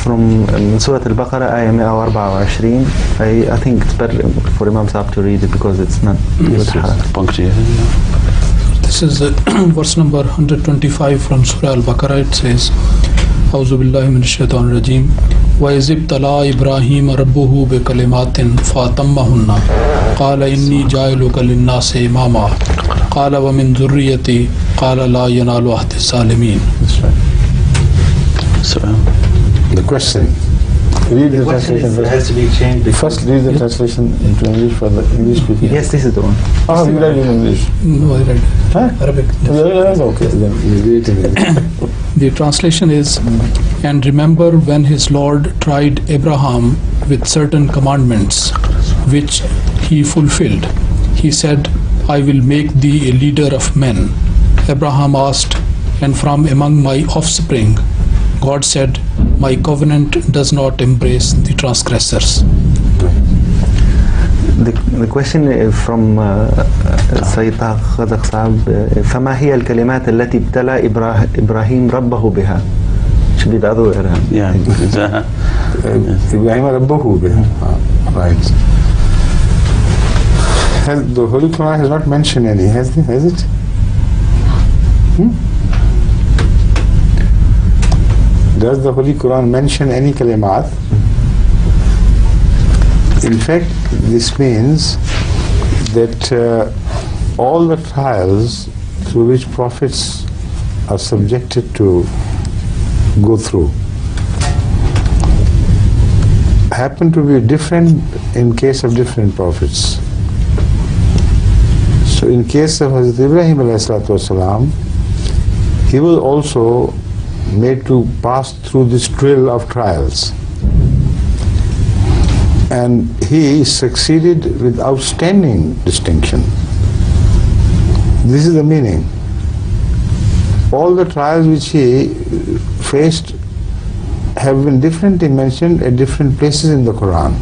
from Surah Al-Baqarah, ayah 124. I think it's better for Imam Sahib to read it because it's not with haraka. This is verse number 125 from Surah Al-Baqarah. It says, A'udhu billahi minash shaitanir rajeem. وَإِذِ ابْتَلَىٰ إِبْرَاهِيمَ رَبُّهُ بِكَلِمَاتٍ فَأَتَمَّهُنَّ قَالَ إِنِّي جَاعِلُكَ لِلنَّاسِ إِمَامًا قَالَ وَمِنْ ذُرِّيَّتِي قَالَ لَا يَنَالُ عَهْدِ الظَّالِمِينَ. The question. Read the translation first. Has to be changed. First read the translation into English for the English speaking. Yes, this is the one. Oh, you read in English. No, I read Huh? Arabic. Yeah, okay, then you read it in English. The translation is, and remember when his Lord tried Abraham with certain commandments, which he fulfilled. He said, I will make thee a leader of men. Abraham asked, and from among my offspring? God said, my covenant does not embrace the transgressors. The question from Sayyid Khadaq Sahab, فما هي الكلمات التي ابتلى إبراهيم ربه بها? Should be the other way around. Yeah. Ibrahim Rabbahu biha. Right. The Holy Quran has not mentioned any, has it? Does the Holy Quran mention any kalimat? In fact, this means that all the trials through which prophets are subjected to go through happen to be different in case of different prophets. So in case of Hazrat Ibrahim ﷺ, he was also made to pass through this drill of trials. And he succeeded with outstanding distinction. This is the meaning. All the trials which he faced have been differently mentioned at different places in the Quran.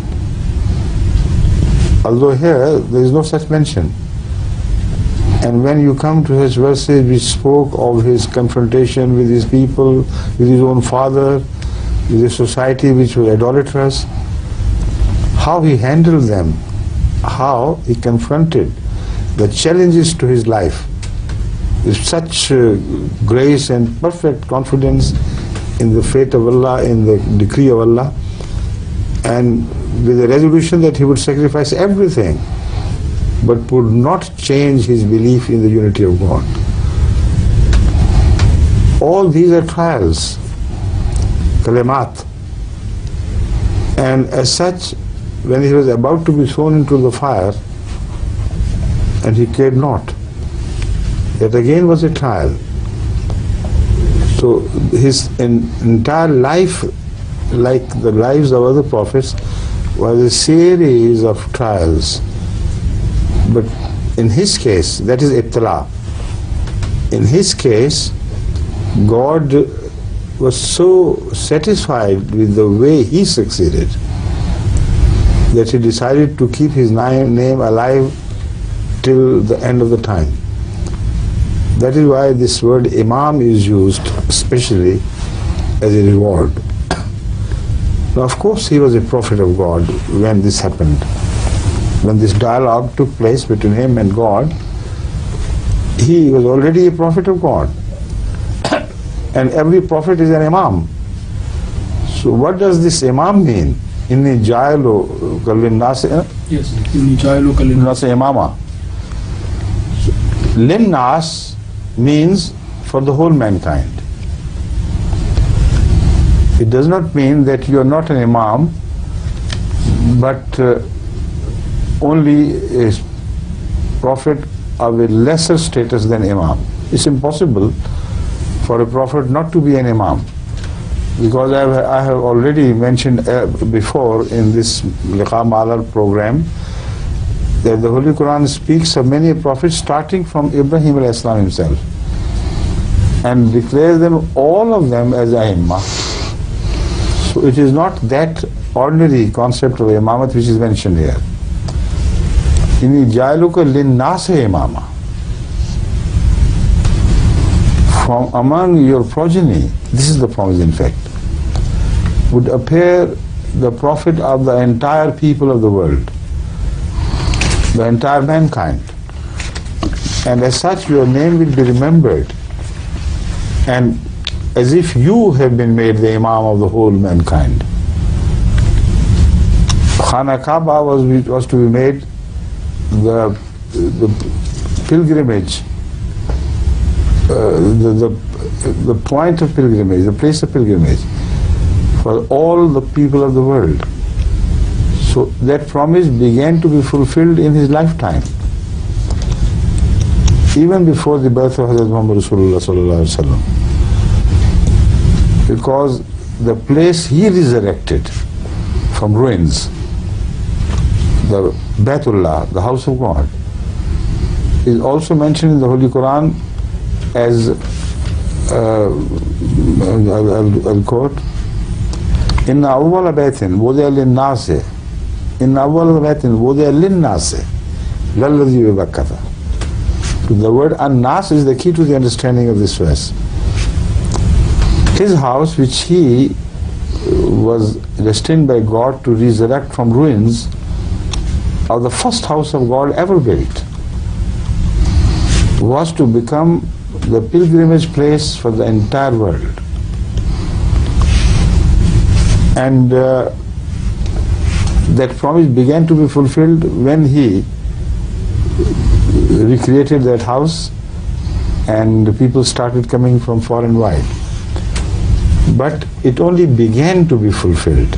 Although here there is no such mention. And when you come to his verses which spoke of his confrontation with his people, with his own father, with a society which was idolatrous, how he handled them, how he confronted the challenges to his life with such grace and perfect confidence in the fate of Allah, in the decree of Allah, and with the resolution that he would sacrifice everything but would not change his belief in the unity of God. All these are trials, kalimat, and as such, when he was about to be thrown into the fire and he cared not, that again was a trial. So his entire life, like the lives of other prophets, was a series of trials. But in his case, that is ibtila. In his case, God was so satisfied with the way he succeeded that he decided to keep his name alive till the end of the time. That is why this word Imam is used especially as a reward. Now, of course, he was a prophet of God when this happened. When this dialogue took place between him and God, he was already a prophet of God. And every prophet is an Imam. So what does this Imam mean? Inni jailu kalinnasi. Yes, inni jailu kalinnasi imama. Linnas means for the whole mankind. It does not mean that you are not an Imam, but only a prophet of a lesser status than Imam. It's impossible for a prophet not to be an Imam, because I have already mentioned before in this Liqa Malar program that the Holy Quran speaks of many prophets starting from Ibrahim alayhi salam himself and declares them, all of them, as A'immah. So it is not that ordinary concept of Imamat which is mentioned here. Inni jailuka linnasi imama. From among your progeny, this is the promise in fact. would appear the prophet of the entire people of the world, the entire mankind. And as such, your name will be remembered, and as if you have been made the Imam of the whole mankind. Khana Kaaba was to be made the pilgrimage, the point of pilgrimage, the place of pilgrimage for all the people of the world. So that promise began to be fulfilled in his lifetime, even before the birth of Hazrat Muhammad Rasulullah sallallahu alaihi wasallam, because the place he resurrected from ruins, the Baitullah, the house of God, is also mentioned in the Holy Quran as I'll quote, Inna awwala baytin wudi'a lin-nasi, Inna awwala baytin wudi'a lin-nasi lalladhi bi Bakkata. The word an-nas is the key to the understanding of this verse. His house, which he was destined by God to resurrect from ruins, of the first house of God ever built, was to become the pilgrimage place for the entire world. And that promise began to be fulfilled when he recreated that house and people started coming from far and wide. But it only began to be fulfilled.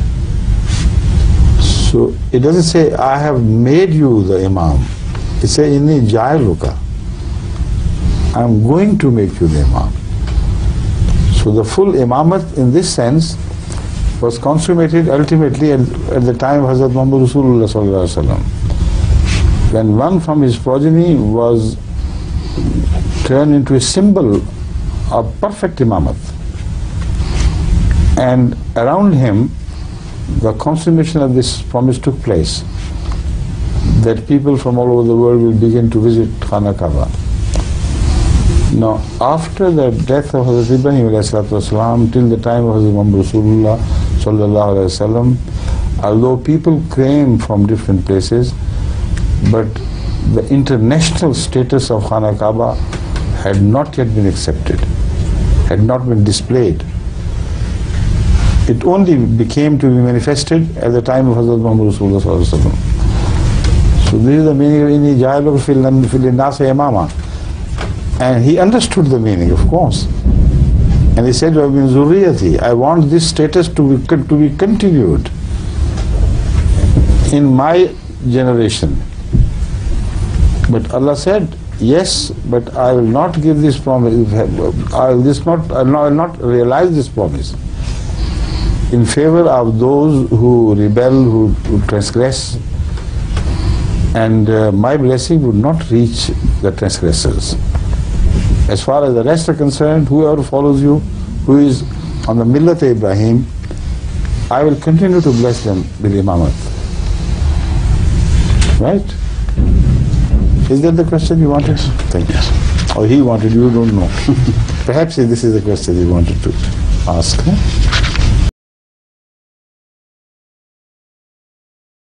So it doesn't say, I have made you the Imam. It says, Inni ja'iluka. I am going to make you the Imam. So the full Imamat in this sense was consummated ultimately at the time of Hazrat Muhammad Rasulullah sallallahu alaihi wasallam, when one from his progeny was turned into a symbol of perfect Imamat. And around him, the consummation of this promise took place, that people from all over the world will begin to visit Khana Kaaba. Now, after the death of Hazrat Ibrahim ﷺ, till the time of Hazrat Muhammad Rasulullah sallallahu alaihi wasallam, although people came from different places, but the international status of Khana Kaaba had not yet been accepted, had not been displayed. It only became to be manifested at the time of Hazrat Muhammad Rasulullah sallallahu alaihi wasallam. So this is the meaning of Inni ja'iluka fil nasi imama. And he understood the meaning, of course. And he said, I want this status to be continued in my generation. But Allah said, yes, but I will not give this promise, I will not realize this promise in favor of those who rebel, who transgress, and my blessing would not reach the transgressors. As far as the rest are concerned, whoever follows you, who is on the millat Ibrahim, I will continue to bless them with imamat. Right? Is that the question you wanted? Yes. Thank you. Or he wanted, you don't know. Perhaps this is the question he wanted to ask. Huh?